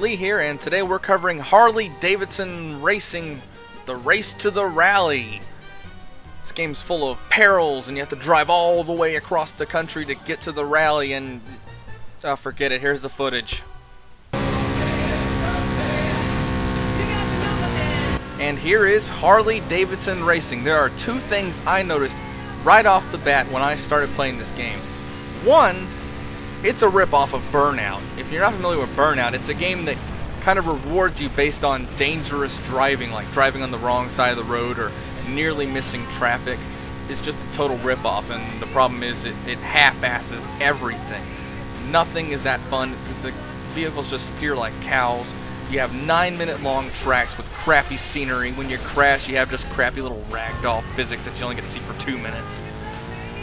Lee here, and today we're covering Harley Davidson Racing, the Race to the Rally. This game's full of perils, and you have to drive all the way across the country to get to the rally, and forget it, here's the footage. And here is Harley Davidson Racing. There are two things I noticed right off the bat when I started playing this game. One, it's a rip-off of Burnout. If you're not familiar with Burnout, it's a game that kind of rewards you based on dangerous driving, like driving on the wrong side of the road or nearly missing traffic. It's just a total rip-off, and the problem is it half-asses everything. Nothing is that fun. The vehicles just steer like cows. You have 9-minute long tracks with crappy scenery. When you crash, you have just crappy little ragdoll physics that you only get to see for 2 minutes.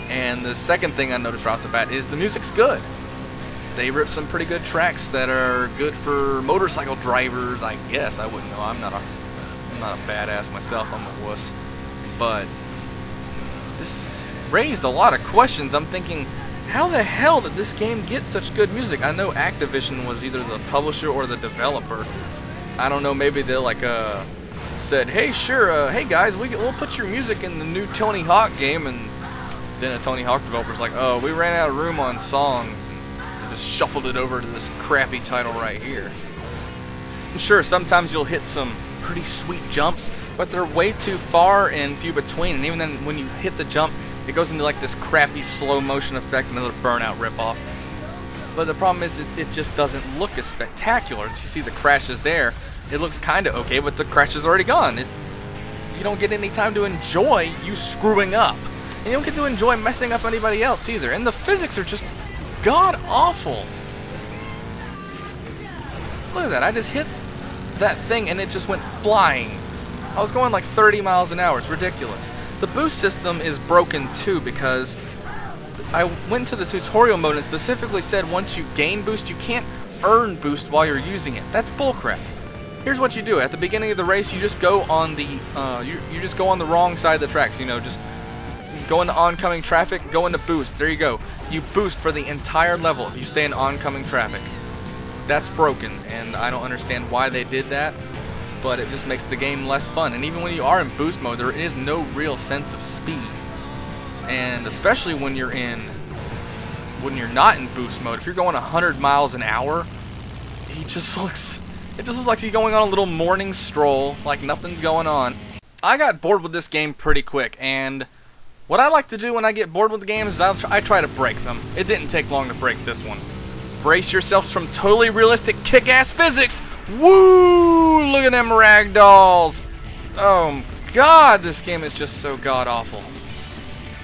And the second thing I noticed right off the bat is the music's good. They ripped some pretty good tracks that are good for motorcycle drivers, I guess. I wouldn't know. I'm not a badass myself. I'm a wuss. But this raised a lot of questions. I'm thinking, how the hell did this game get such good music? I know Activision was either the publisher or the developer. I don't know, maybe they said, hey, sure, hey guys, we'll put your music in the new Tony Hawk game, and then a Tony Hawk developer's like, oh, we ran out of room on songs, and just shuffled it over to this crappy title right here. Sure, sometimes you'll hit some pretty sweet jumps, but they're way too far and few between, and even then when you hit the jump, it goes into like this crappy slow motion effect, another Burnout ripoff. But the problem is it just doesn't look as spectacular. As you see the crashes there, it looks kind of okay, but the crash is already gone. You don't get any time to enjoy you screwing up. And you don't get to enjoy messing up anybody else either. And the physics are just god-awful. Look at that, I just hit that thing and it just went flying. I was going like 30 miles an hour, it's ridiculous. The boost system is broken too because I went to the tutorial mode and specifically said once you gain boost, you can't earn boost while you're using it. That's bullcrap. Here's what you do. At the beginning of the race, you just go on the you just go on the wrong side of the tracks. You know, just go into oncoming traffic, go into boost. There you go. You boost for the entire level if you stay in oncoming traffic. That's broken, and I don't understand why they did that. But it just makes the game less fun. And even when you are in boost mode, there is no real sense of speed. And especially when you're not in boost mode, if you're going 100 miles an hour, it just looks like he's going on a little morning stroll, like nothing's going on. I got bored with this game pretty quick, and what I like to do when I get bored with the games is I try to break them. It didn't take long to break this one. Brace yourselves from totally realistic kick-ass physics. Woo! Look at them ragdolls. Oh god, this game is just so god-awful.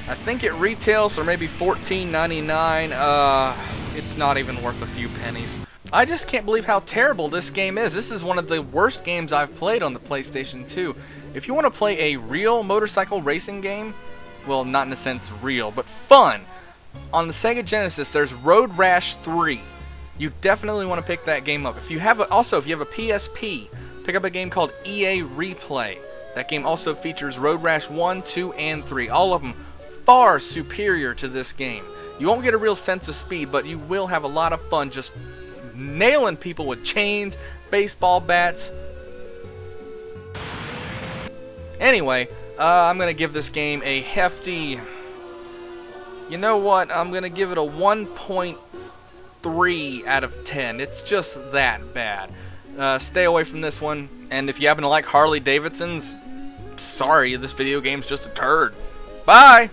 I think it retails for maybe $14.99. It's not even worth a few pennies. I just can't believe how terrible this game is. This is one of the worst games I've played on the PlayStation 2. If you want to play a real motorcycle racing game, well, not in a sense real, but fun, on the Sega Genesis, there's Road Rash 3. You definitely want to pick that game up. If you have a PSP, pick up a game called EA Replay. That game also features Road Rash 1, 2, and 3. All of them far superior to this game. You won't get a real sense of speed, but you will have a lot of fun just nailing people with chains, baseball bats. Anyway, I'm going to give this game a hefty... You know what? I'm going to give it a 1.3 out of 10. It's just that bad. Stay away from this one. And if you happen to like Harley Davidsons, sorry, this video game's just a turd. Bye!